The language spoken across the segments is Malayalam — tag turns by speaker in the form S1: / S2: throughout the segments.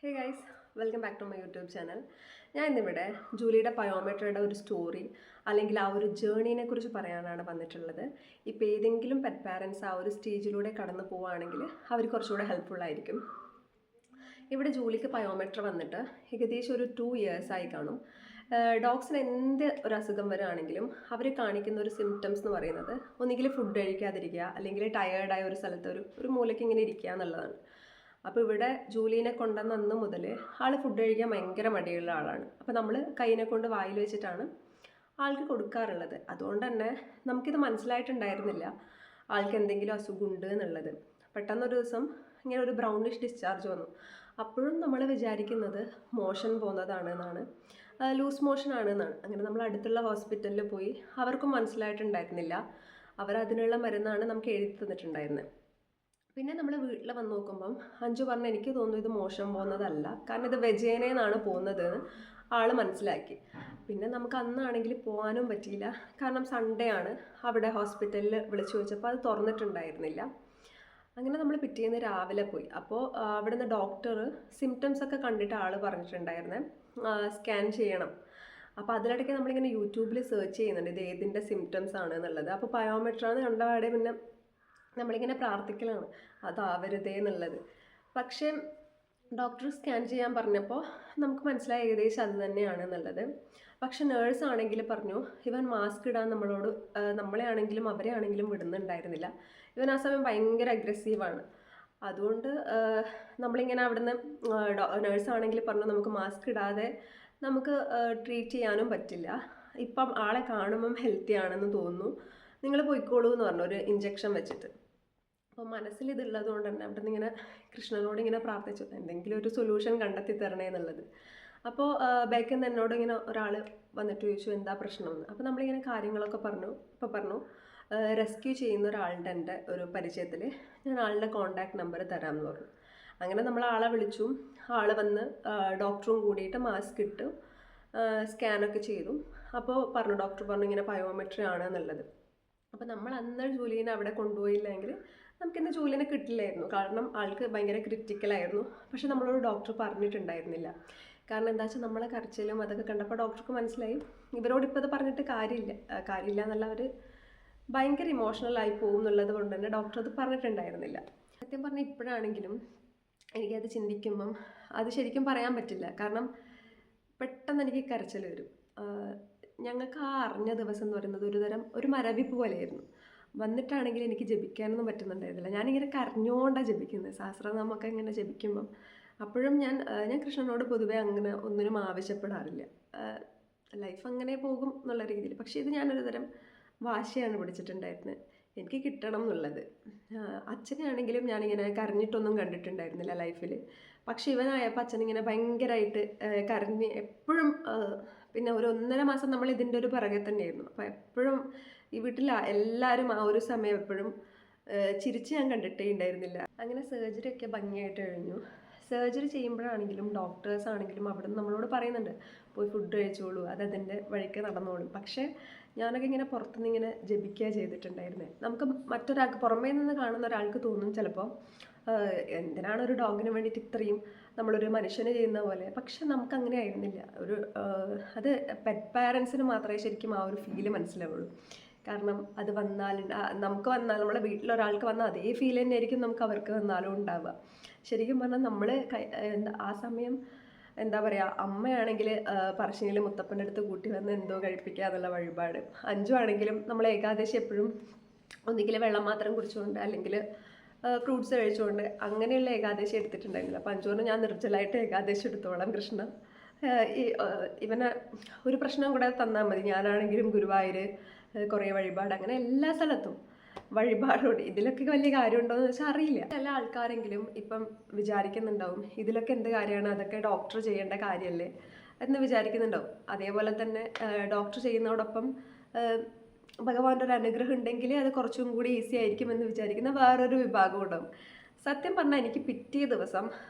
S1: Hey guys, welcome back to my YouTube channel. ഞാൻ ഇന്നിവിടെ ജൂലിയുടെ പയോമെട്രിയുടെ ഒരു സ്റ്റോറി അല്ലെങ്കിൽ ആ ഒരു ജേർണീനെ കുറിച്ച് പറയാനാണ് വന്നിട്ടുള്ളത്. ഇപ്പോൾ ഏതെങ്കിലും പെറ്റ് പാരൻസ് ആ ഒരു സ്റ്റേജിലൂടെ കടന്നു പോവുകയാണെങ്കിൽ അവർ കുറച്ചുകൂടെ ഹെൽപ്ഫുൾ ആയിരിക്കും. ഇവിടെ ജൂലിക്ക് പയോമെട്രി വന്നിട്ട് ഏകദേശം ഒരു 2 years ആയി കാണും. ഡോഗ്സിന് എന്ത് ഒരു അസുഖം വരികയാണെങ്കിലും അവർ കാണിക്കുന്ന ഒരു സിംറ്റംസ് എന്ന് പറയുന്നത് ഒന്നുകിൽ ഫുഡ് കഴിക്കാതിരിക്കുക, അല്ലെങ്കിൽ ടയേർഡായ ഒരു സ്ഥലത്ത് ഒരു മൂലയ്ക്ക് ഇങ്ങനെ ഇരിക്കുക എന്നുള്ളതാണ്. അപ്പോൾ ഇവിടെ ജൂലീനെ കൊണ്ടുവന്ന അന്ന് മുതൽ ആൾ ഫുഡ് കഴിക്കാൻ ഭയങ്കര മടിയുള്ള ആളാണ്. അപ്പോൾ നമ്മൾ കൈനെ കൊണ്ട് വായിൽ വെച്ചിട്ടാണ് ആൾക്ക് കൊടുക്കാറുള്ളത്. അതുകൊണ്ട് തന്നെ നമുക്കിത് മനസ്സിലായിട്ടുണ്ടായിരുന്നില്ല ആൾക്ക് എന്തെങ്കിലും അസുഖമുണ്ട് എന്നുള്ളത്. പെട്ടെന്നൊരു ദിവസം ഇങ്ങനെ ഒരു ബ്രൗണിഷ് ഡിസ്ചാർജ് വന്നു. അപ്പോഴും നമ്മൾ വിചാരിക്കുന്നത് മോഷൻ പോകുന്നതാണെന്നാണ്, ലൂസ് മോഷൻ ആണെന്നാണ്. അങ്ങനെ നമ്മൾ അടുത്തുള്ള ഹോസ്പിറ്റലിൽ പോയി അവർക്കും മനസ്സിലായിട്ടുണ്ടായിരുന്നില്ല. അവരതിനുള്ള മരുന്നാണ് നമുക്ക് എഴുതി തന്നിട്ടുണ്ടായിരുന്നത്. പിന്നെ നമ്മൾ വീട്ടിൽ വന്ന് നോക്കുമ്പം അഞ്ചു പറഞ്ഞ് എനിക്ക് തോന്നുന്നു ഇത് മോശം പോകുന്നതല്ല, കാരണം ഇത് വെജേനയെന്നാണ് പോകുന്നത് ആൾ മനസ്സിലാക്കി. പിന്നെ നമുക്ക് അന്നാണെങ്കിൽ പോകാനും പറ്റിയില്ല, കാരണം സൺഡേ ആണ്. അവിടെ ഹോസ്പിറ്റലിൽ വിളിച്ചു ചോദിച്ചപ്പോൾ അത് തുറന്നിട്ടുണ്ടായിരുന്നില്ല. അങ്ങനെ നമ്മൾ പിറ്റേന്ന് രാവിലെ പോയി. അപ്പോൾ അവിടുന്ന് ഡോക്ടർ സിംറ്റംസ് ഒക്കെ കണ്ടിട്ട് ആൾ പറഞ്ഞിട്ടുണ്ടായിരുന്നേ സ്കാൻ ചെയ്യണം. അപ്പോൾ അതിലിടയ്ക്ക് നമ്മളിങ്ങനെ യൂട്യൂബിൽ സെർച്ച് ചെയ്യുന്നുണ്ട് ഇത് ഏതിൻ്റെ സിംറ്റംസ് ആണ് എന്നുള്ളത്. അപ്പോൾ പയോമെട്രാന്ന് കണ്ടപാടെ പിന്നെ നമ്മളിങ്ങനെ പ്രാർത്ഥിക്കലാണ് അതാവരുതേ എന്നുള്ളത്. പക്ഷേ ഡോക്ടർ സ്കാൻ ചെയ്യാൻ പറഞ്ഞപ്പോൾ നമുക്ക് മനസ്സിലായി ഏകദേശം അത് തന്നെയാണ് എന്നുള്ളത്. പക്ഷെ നേഴ്സ് ആണെങ്കിൽ പറഞ്ഞു ഇവൻ മാസ്ക് ഇടാൻ നമ്മളെ ആണെങ്കിലും അവരെ ആണെങ്കിലും വിടുന്നുണ്ടായിരുന്നില്ല. ഇവൻ ആ സമയം ഭയങ്കര അഗ്രസീവാണ്. അതുകൊണ്ട് നമ്മളിങ്ങനെ അവിടുന്ന് നേഴ്സാണെങ്കിൽ പറഞ്ഞു നമുക്ക് മാസ്ക് ഇടാതെ നമുക്ക് ട്രീറ്റ് ചെയ്യാനും പറ്റില്ല, ഇപ്പം ആളെ കാണുമ്പം ഹെൽത്തി ആണെന്ന് തോന്നുന്നു, നിങ്ങൾ പോയിക്കോളൂ എന്ന് പറഞ്ഞു ഒരു ഇഞ്ചക്ഷൻ വെച്ചിട്ട്. അപ്പോൾ മനസ്സിൽ ഇതുള്ളത് കൊണ്ട് തന്നെ അവിടെ നിന്ന് ഇങ്ങനെ കൃഷ്ണനോട് ഇങ്ങനെ പ്രാർത്ഥിച്ചു എന്തെങ്കിലും ഒരു സൊല്യൂഷൻ കണ്ടെത്തി തരണേ എന്നുള്ളത്. അപ്പോൾ ബാക്കിൽ നിന്ന് എന്നോട് ഇങ്ങനെ ഒരാൾ വന്നിട്ട് ചോദിച്ചു എന്താ പ്രശ്നമെന്ന്. അപ്പോൾ നമ്മളിങ്ങനെ കാര്യങ്ങളൊക്കെ പറഞ്ഞു റെസ്ക്യൂ ചെയ്യുന്ന ഒരാളുടെ എൻ്റെ ഒരു പരിചയത്തിൽ ഞാൻ ആളുടെ കോൺടാക്ട് നമ്പർ തരാമെന്ന് പറഞ്ഞു. അങ്ങനെ നമ്മൾ ആളെ വിളിച്ചു. ആൾ വന്ന് ഡോക്ടറും കൂടിയിട്ട് മാസ്ക് ഇട്ട് സ്കാനൊക്കെ ചെയ്തു. അപ്പോൾ ഡോക്ടർ പറഞ്ഞു ഇങ്ങനെ പയോമെട്രി ആണ് എന്നുള്ളത്. അപ്പോൾ നമ്മൾ അന്ന് ജൂലിനെ അവിടെ കൊണ്ടുപോയില്ലെങ്കിൽ നമുക്കിന്ന് ജൂലിനെ കിട്ടില്ലായിരുന്നു, കാരണം ആൾക്ക് ഭയങ്കര ക്രിറ്റിക്കലായിരുന്നു. പക്ഷെ നമ്മളോട് ഡോക്ടർ പറഞ്ഞിട്ടുണ്ടായിരുന്നില്ല. കാരണം എന്താ വെച്ചാൽ നമ്മളെ കരച്ചിലും അതൊക്കെ കണ്ടപ്പോൾ ഡോക്ടർക്ക് മനസ്സിലായി ഇവരോട് ഇപ്പോൾ ഇത് പറഞ്ഞിട്ട് കാര്യമില്ല എന്നുള്ള അവർ ഭയങ്കര ഇമോഷണലായി പോകും എന്നുള്ളത് കൊണ്ട് തന്നെ ഡോക്ടർ അത് പറഞ്ഞിട്ടുണ്ടായിരുന്നില്ല. സത്യം പറഞ്ഞാൽ ഇപ്പോഴാണെങ്കിലും എനിക്കത് ചിന്തിക്കുമ്പം അത് ശരിക്കും പറയാൻ പറ്റില്ല, കാരണം പെട്ടെന്ന് എനിക്ക് കരച്ചിൽ വരും. ഞങ്ങൾക്ക് ആ അറിഞ്ഞ ദിവസം എന്ന് പറയുന്നത് ഒരു മരവിപ്പ് പോലെയായിരുന്നു. വന്നിട്ടാണെങ്കിൽ എനിക്ക് ജപിക്കാനൊന്നും പറ്റുന്നുണ്ടായിരുന്നില്ല. ഞാനിങ്ങനെ കരഞ്ഞുകൊണ്ടാണ് ജപിക്കുന്നത്, സഹസ്രനാമമൊക്കെ ഇങ്ങനെ ജപിക്കുമ്പം. അപ്പോഴും ഞാൻ കൃഷ്ണനോട് പൊതുവേ അങ്ങനെ ഒന്നിനും ആവശ്യപ്പെടാറില്ല, ലൈഫ് അങ്ങനെ പോകും എന്നുള്ള രീതിയിൽ. പക്ഷേ ഇത് ഞാനൊരു തരം വാശിയാണ് പിടിച്ചിട്ടുണ്ടായിരുന്നത്, എനിക്ക് കിട്ടണം എന്നുള്ളത്. അച്ഛനെ ആണെങ്കിലും ഞാനിങ്ങനെ കരഞ്ഞിട്ടൊന്നും കണ്ടിട്ടുണ്ടായിരുന്നില്ല ലൈഫിൽ. പക്ഷെ ഇവനായപ്പോൾ അച്ഛനിങ്ങനെ ഭയങ്കരമായിട്ട് കരഞ്ഞ് എപ്പോഴും, പിന്നെ ഒരു 1.5 മാസം നമ്മൾ ഇതിൻ്റെ ഒരു പിറകെ തന്നെയായിരുന്നു. അപ്പോൾ എപ്പോഴും ഈ വീട്ടിൽ എല്ലാവരും ആ ഒരു സമയം എപ്പോഴും ചിരിച്ച് ഞാൻ കണ്ടിട്ടേ ഉണ്ടായിരുന്നില്ല. അങ്ങനെ സർജറി ഒക്കെ ഭംഗിയായിട്ട് കഴിഞ്ഞു. സർജറി ചെയ്യുമ്പോഴാണെങ്കിലും ഡോക്ടേഴ്സ് ആണെങ്കിലും അവിടെ നിന്ന് നമ്മളോട് പറയുന്നുണ്ട് പോയി ഫുഡ് കഴിച്ചോളൂ, അത് അതിൻ്റെ വഴിക്ക് നടന്നോളും. പക്ഷേ ഞാനൊക്കെ ഇങ്ങനെ പുറത്തുനിന്ന് ഇങ്ങനെ ജപിക്കുക ചെയ്തിട്ടുണ്ടായിരുന്നത്. നമുക്ക് മറ്റൊരാൾക്ക് പുറമേ നിന്ന് കാണുന്ന ഒരാൾക്ക് തോന്നും ചിലപ്പോൾ എന്തിനാണ് ഒരു ഡോഗിന് വേണ്ടിയിട്ട് ഇത്രയും നമ്മളൊരു മനുഷ്യന് ചെയ്യുന്ന പോലെ. പക്ഷെ നമുക്കങ്ങനെ ആയിരുന്നില്ല. അത് പെറ്റ് പാരൻസിന് മാത്രമേ ശരിക്കും ആ ഒരു ഫീല് മനസ്സിലാവുള്ളൂ. കാരണം അത് നമുക്ക് വന്നാൽ നമ്മളെ വീട്ടിലൊരാൾക്ക് വന്നാൽ അതേ ഫീൽ തന്നെയായിരിക്കും നമുക്ക് അവർക്ക് വന്നാലും ഉണ്ടാവുക. ശരിക്കും പറഞ്ഞാൽ നമ്മൾ ആ സമയം എന്താ പറയുക, അമ്മയാണെങ്കിൽ പറശ്ശിനിയിൽ മുത്തപ്പൻ്റെ അടുത്ത് കൂട്ടി വന്ന് എന്തോ കഴിപ്പിക്കുക എന്നുള്ള വഴിപാട്. അഞ്ചു ആണെങ്കിലും നമ്മൾ ഏകാദശി എപ്പോഴും ഒന്നുകിൽ വെള്ളം മാത്രം കുടിച്ചുകൊണ്ട് അല്ലെങ്കിൽ ഫ്രൂട്ട്സ് കഴിച്ചുകൊണ്ട് അങ്ങനെയുള്ള ഏകാദശി എടുത്തിട്ടുണ്ടായിരുന്നില്ല. അപ്പോൾ അഞ്ചോറിന് ഞാൻ നിർജ്ജലായിട്ട് ഏകാദശി എടുത്തോളാം കൃഷ്ണ, ഇവനെ ഒരു പ്രശ്നം കൂടെ തന്നാൽ മതി. ഞാനാണെങ്കിലും ഗുരുവായൂർ കുറേ വഴിപാട്, അങ്ങനെ എല്ലാ സ്ഥലത്തും വഴിപാടോട്. ഇതിലൊക്കെ വലിയ കാര്യമുണ്ടോ എന്ന് വെച്ചാൽ അറിയില്ല. എല്ലാ ആൾക്കാരെങ്കിലും ഇപ്പം വിചാരിക്കുന്നുണ്ടാവും ഇതിലൊക്കെ എന്ത് കാര്യമാണ്, അതൊക്കെ ഡോക്ടർ ചെയ്യേണ്ട കാര്യമല്ലേ എന്ന് വിചാരിക്കുന്നുണ്ടാവും. അതേപോലെ തന്നെ ഡോക്ടർ ചെയ്യുന്നതോടൊപ്പം ഭഗവാന്റെ ഒരു അനുഗ്രഹം ഉണ്ടെങ്കിൽ അത് കുറച്ചും കൂടി ഈസി ആയിരിക്കുമെന്ന് വിചാരിക്കുന്ന വേറൊരു വിഭാഗം ഉണ്ടാവും. സത്യം പറഞ്ഞാൽ എനിക്ക് പിറ്റേ ദിവസം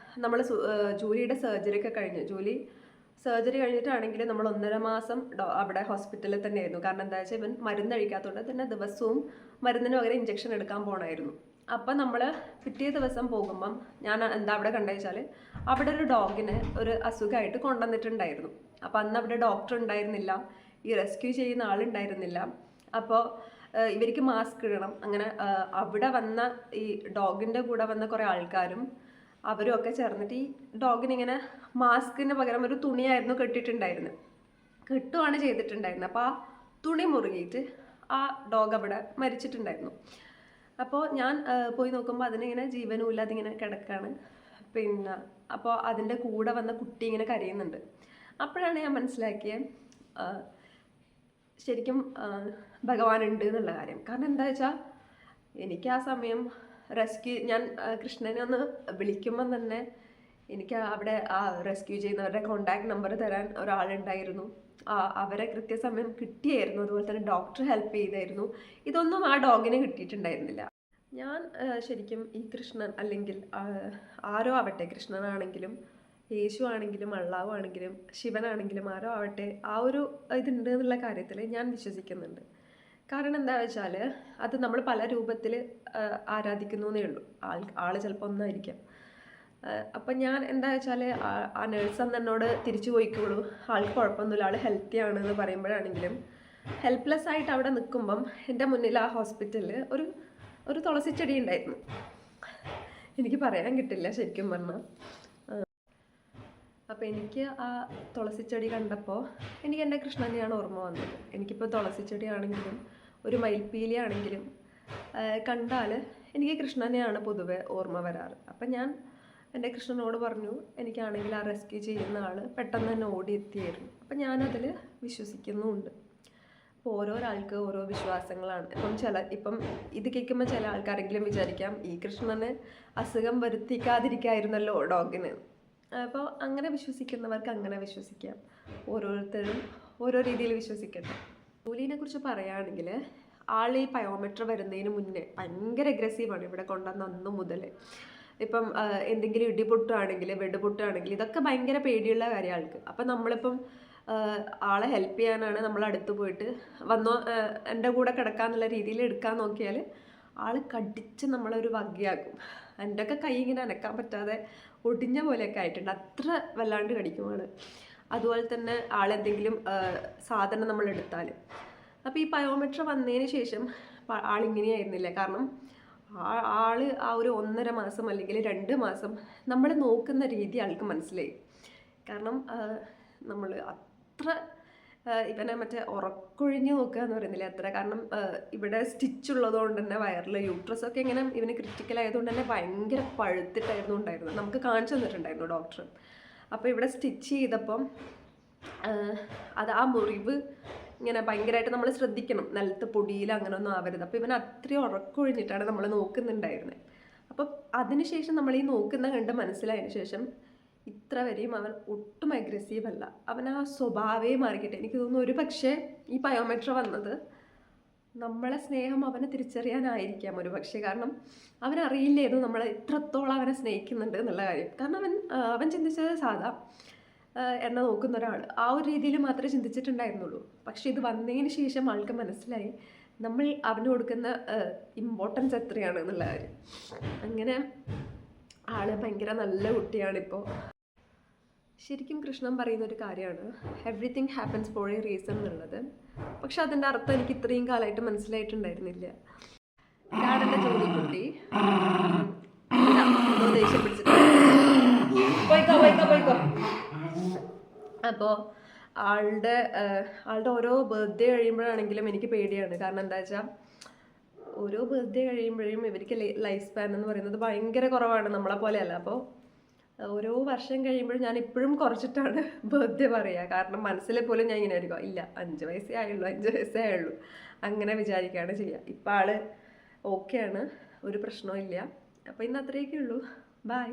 S1: നമ്മൾ ജൂലിയുടെ സർജറി ഒക്കെ കഴിഞ്ഞു. ജൂലി സർജറി കഴിഞ്ഞിട്ടാണെങ്കിൽ നമ്മൾ 1.5 മാസം അവിടെ ഹോസ്പിറ്റലിൽ തന്നെയായിരുന്നു. കാരണം എന്താ വെച്ചാൽ ഇവൻ മരുന്ന് കഴിക്കാത്തതുകൊണ്ട് തന്നെ ദിവസവും മരുന്നിന് പകരം ഇഞ്ചക്ഷൻ എടുക്കാൻ പോകണമായിരുന്നു. അപ്പം നമ്മൾ പിറ്റേ ദിവസം പോകുമ്പം ഞാൻ എന്താ അവിടെ കണ്ടു വെച്ചാൽ അവിടെ ഒരു ഡോഗിനെ ഒരു അസുഖമായിട്ട് കൊണ്ടുവന്നിട്ടുണ്ടായിരുന്നു. അപ്പം അന്ന് അവിടെ ഡോക്ടർ ഉണ്ടായിരുന്നില്ല, ഈ റെസ്ക്യൂ ചെയ്യുന്ന ആളുണ്ടായിരുന്നില്ല. അപ്പോൾ ഇവർക്ക് മാസ്ക് ഇടണം. അങ്ങനെ അവിടെ വന്ന ഈ ഡോഗിൻ്റെ കൂടെ വന്ന കുറേ ആൾക്കാരും അവരും ഒക്കെ ചേർന്നിട്ട് ഈ ഡോഗിനിങ്ങനെ മാസ്കിന് പകരം ഒരു തുണിയായിരുന്നു കെട്ടിയിട്ടുണ്ടായിരുന്നത്, കെട്ടുവാണ് ചെയ്തിട്ടുണ്ടായിരുന്നത്. അപ്പോൾ ആ തുണി മുറുകിയിട്ട് ആ ഡോഗ് അവിടെ മരിച്ചിട്ടുണ്ടായിരുന്നു. അപ്പോൾ ഞാൻ പോയി നോക്കുമ്പോൾ അതിനിങ്ങനെ ജീവനുമില്ല, അതിങ്ങനെ കിടക്കാണ്. പിന്നെ അപ്പോൾ അതിൻ്റെ കൂടെ വന്ന കുട്ടി ഇങ്ങനെ കരയുന്നുണ്ട്. അപ്പോഴാണ് ഞാൻ മനസ്സിലാക്കിയത് ശരിക്കും ഭഗവാനുണ്ട് എന്നുള്ള കാര്യം. കാരണം എന്താ വെച്ചാൽ എനിക്ക് ആ സമയം ഞാൻ കൃഷ്ണനെ ഒന്ന് വിളിക്കുമ്പം തന്നെ എനിക്ക് അവിടെ ആ റെസ്ക്യൂ ചെയ്യുന്നവരുടെ കോണ്ടാക്ട് നമ്പർ തരാൻ ഒരാളുണ്ടായിരുന്നു. അവരെ കൃത്യസമയം കിട്ടിയായിരുന്നു. അതുപോലെ തന്നെ ഡോക്ടർ ഹെൽപ്പ് ചെയ്തായിരുന്നു. ഇതൊന്നും ആ ഡോഗിന് കിട്ടിയിട്ടുണ്ടായിരുന്നില്ല. ഞാൻ ശരിക്കും ഈ കൃഷ്ണൻ അല്ലെങ്കിൽ ആരോ ആവട്ടെ, കൃഷ്ണനാണെങ്കിലും യേശു ആണെങ്കിലും അള്ളാഹു ആണെങ്കിലും ശിവനാണെങ്കിലും ആരോ ആവട്ടെ, ആ ഒരു ഇതുണ്ട് എന്നുള്ള കാര്യത്തിൽ ഞാൻ വിശ്വസിക്കുന്നുണ്ട്. കാരണം എന്താ വെച്ചാൽ അത് നമ്മൾ പല രൂപത്തിൽ ആരാധിക്കുന്നു എന്നേ ഉള്ളൂ. ആൾ ചിലപ്പോൾ ഒന്നായിരിക്കാം. അപ്പം ഞാൻ എന്താ വെച്ചാൽ ആ നേഴ്സ് അന്ന് എന്നോട് തിരിച്ചു പോയിക്കോളൂ, ആൾക്ക് കുഴപ്പമൊന്നുമില്ല, ആൾ ഹെൽത്തി ആണെന്ന് പറയുമ്പോഴാണെങ്കിലും ഹെൽപ്ലെസ് ആയിട്ട് അവിടെ നിൽക്കുമ്പം എൻ്റെ മുന്നിൽ ആ ഹോസ്പിറ്റലിൽ ഒരു തുളസിച്ചെടി ഉണ്ടായിരുന്നു. എനിക്ക് പറയാൻ കിട്ടില്ല ശരിക്കും പറഞ്ഞാൽ. അപ്പോൾ എനിക്ക് ആ തുളസിച്ചെടി കണ്ടപ്പോൾ എനിക്ക് എൻ്റെ കൃഷ്ണനെയാണ് ഓർമ്മ വന്നത്. എനിക്കിപ്പോൾ തുളസിച്ചെടി ആണെങ്കിലും ഒരു മയിൽപ്പീലി ആണെങ്കിലും കണ്ടാൽ എനിക്ക് കൃഷ്ണനെയാണ് പൊതുവെ ഓർമ്മ വരാറ്. അപ്പം ഞാൻ എൻ്റെ കൃഷ്ണനോട് പറഞ്ഞു, എനിക്കാണെങ്കിൽ ആ റെസ്ക്യൂ ചെയ്യുന്ന ആൾ പെട്ടെന്ന് തന്നെ ഓടി എത്തിയായിരുന്നു. അപ്പം ഞാനതിൽ വിശ്വസിക്കുന്നുമുണ്ട്. അപ്പോൾ ഓരോരാൾക്ക് ഓരോ വിശ്വാസങ്ങളാണ്. ഇപ്പം ഇത് കേൾക്കുമ്പോൾ ചില ആൾക്കാരെങ്കിലും വിചാരിക്കാം ഈ കൃഷ്ണന് അസുഖം വരുത്തിക്കാതിരിക്കായിരുന്നല്ലോ ഡോഗിന്. അപ്പോൾ അങ്ങനെ വിശ്വസിക്കുന്നവർക്ക് അങ്ങനെ വിശ്വസിക്കാം. ഓരോരുത്തരും ഓരോ രീതിയിൽ വിശ്വസിക്കട്ടെ. ജൂലിനെ കുറിച്ച് പറയുകയാണെങ്കിൽ ആൾ ഈ പയോമെട്രി വരുന്നതിന് മുന്നേ ഭയങ്കര അഗ്രസീവാണ്. ഇവിടെ കൊണ്ടുവന്ന അന്ന് മുതൽ ഇപ്പം എന്തെങ്കിലും ഇടിപൊട്ടുകയാണെങ്കിൽ വെടിപൊട്ടുകയാണെങ്കിൽ ഇതൊക്കെ ഭയങ്കര പേടിയുള്ള കാര്യം ആൾക്ക്. അപ്പം നമ്മളിപ്പം ആളെ ഹെൽപ്പ് ചെയ്യാനാണ് നമ്മൾ അടുത്ത് പോയിട്ട് വന്നോ എൻ്റെ കൂടെ കിടക്കാന്നുള്ള രീതിയിൽ എടുക്കാൻ നോക്കിയാൽ ആൾ കടിച്ച് നമ്മളൊരു വകയാക്കും. എൻ്റെയൊക്കെ കൈ ഇങ്ങനെ അനക്കാൻ പറ്റാതെ ഒടിഞ്ഞ പോലെയൊക്കെ ആയിട്ടുണ്ട്, അത്ര വല്ലാണ്ട് കടിക്കുമാണ്. അതുപോലെ തന്നെ ആളെന്തെങ്കിലും സാധനം നമ്മൾ എടുത്താൽ. അപ്പോൾ ഈ പയോമെട്രി വന്നതിന് ശേഷം ആളിങ്ങനെയായിരുന്നില്ല. കാരണം ആള് ആ ഒരു 1.5 മാസം അല്ലെങ്കിൽ 2 മാസം നമ്മൾ നോക്കുന്ന രീതി ആൾക്ക് മനസ്സിലായി. കാരണം നമ്മൾ അത്ര ഇവനെ മറ്റേ ഉറക്കൊഴിഞ്ഞ് നോക്കുക എന്ന് പറയുന്നില്ല അത്ര. കാരണം ഇവിടെ സ്റ്റിച്ച് ഉള്ളതുകൊണ്ട് തന്നെ വയറിൽ യൂട്രസൊക്കെ ഇങ്ങനെ ഇവന് ക്രിറ്റിക്കൽ ആയതുകൊണ്ട് തന്നെ ഭയങ്കര പഴുത്തിട്ടായിരുന്നു ഉണ്ടായിരുന്നത്. നമുക്ക് കാണിച്ചു തന്നിട്ടുണ്ടായിരുന്നു ഡോക്ടർ. അപ്പോൾ ഇവിടെ സ്റ്റിച്ച് ചെയ്തപ്പം അത് ആ മുറിവ് ഇങ്ങനെ ഭയങ്കരമായിട്ട് നമ്മൾ ശ്രദ്ധിക്കണം, നിലത്ത് പൊടിയിൽ അങ്ങനെ ഒന്നും ആവരുത്. അപ്പോൾ ഇവൻ അത്രയും ഉറക്കൊഴിഞ്ഞിട്ടാണ് നമ്മൾ നോക്കുന്നുണ്ടായിരുന്നത്. അപ്പം അതിനുശേഷം നമ്മൾ ഈ നോക്കുന്ന കണ്ട് മനസ്സിലായതിനു ശേഷം ഇത്ര വരെയും അവൻ ഒട്ടും അഗ്രസീവ് അല്ല. അവൻ ആ സ്വഭാവേ മാറിക്കിട്ടെ. എനിക്ക് തോന്നുന്നു ഒരു പക്ഷേ ഈ പയോമെട്രി വന്നത് നമ്മളെ സ്നേഹം അവനെ തിരിച്ചറിയാനായിരിക്കാം ഒരു പക്ഷേ. കാരണം അവനറിയില്ലായിരുന്നു നമ്മൾ ഇത്രത്തോളം അവനെ സ്നേഹിക്കുന്നുണ്ട് എന്നുള്ള കാര്യം. കാരണം അവൻ ചിന്തിച്ചത് സാധാ എന്നെ നോക്കുന്ന ഒരാൾ ആ ഒരു രീതിയിൽ മാത്രമേ ചിന്തിച്ചിട്ടുണ്ടായിരുന്നുള്ളൂ. പക്ഷെ ഇത് വന്നതിന് ശേഷം ആൾക്ക് മനസ്സിലായി നമ്മൾ അവന് കൊടുക്കുന്ന ഇമ്പോർട്ടൻസ് എത്രയാണ് എന്നുള്ള കാര്യം. അങ്ങനെ ആള് ഭയങ്കര നല്ല കുട്ടിയാണിപ്പോൾ. ശരിക്കും കൃഷ്ണൻ പറയുന്ന ഒരു കാര്യമാണ് everything happens four A reason എന്നുള്ളത്. പക്ഷെ അതിൻ്റെ അർത്ഥം എനിക്ക് ഇത്രയും കാലമായിട്ട് മനസ്സിലായിട്ടുണ്ടായിരുന്നില്ല. ഇതാണ് എൻ്റെ ജോലിക്കുട്ടി. ദേഷ്യം പിടിച്ചിട്ട് പോയിക്കോ. അപ്പോൾ ആളുടെ ഓരോ ബർത്ത്ഡേ കഴിയുമ്പോഴാണെങ്കിലും എനിക്ക് പേടിയാണ്. കാരണം എന്താ വെച്ചാൽ ഓരോ ബർത്ത്ഡേ കഴിയുമ്പോഴും ഇവർക്ക് ലൈഫ് സ്പാൻ എന്ന് പറയുന്നത് ഭയങ്കര കുറവാണ്, നമ്മളെ പോലെയല്ല. അപ്പോൾ ഓരോ വർഷം കഴിയുമ്പോഴും ഞാൻ ഇപ്പോഴും കുറച്ചിട്ടാണ് ബർത്ത്ഡേ പറയുക. കാരണം മനസ്സിൽ പോലും ഞാൻ ഇങ്ങനെ ആയിരിക്കും, ഇല്ല 5 വയസ്സേ ആയുള്ളൂ അങ്ങനെ വിചാരിക്കുകയാണ് ചെയ്യുക. ഇപ്പം ആള് ഓക്കെയാണ്, ഒരു പ്രശ്നവും ഇല്ല. അപ്പോൾ ഇന്ന് അത്രയൊക്കെ ഉള്ളൂ. ബൈ.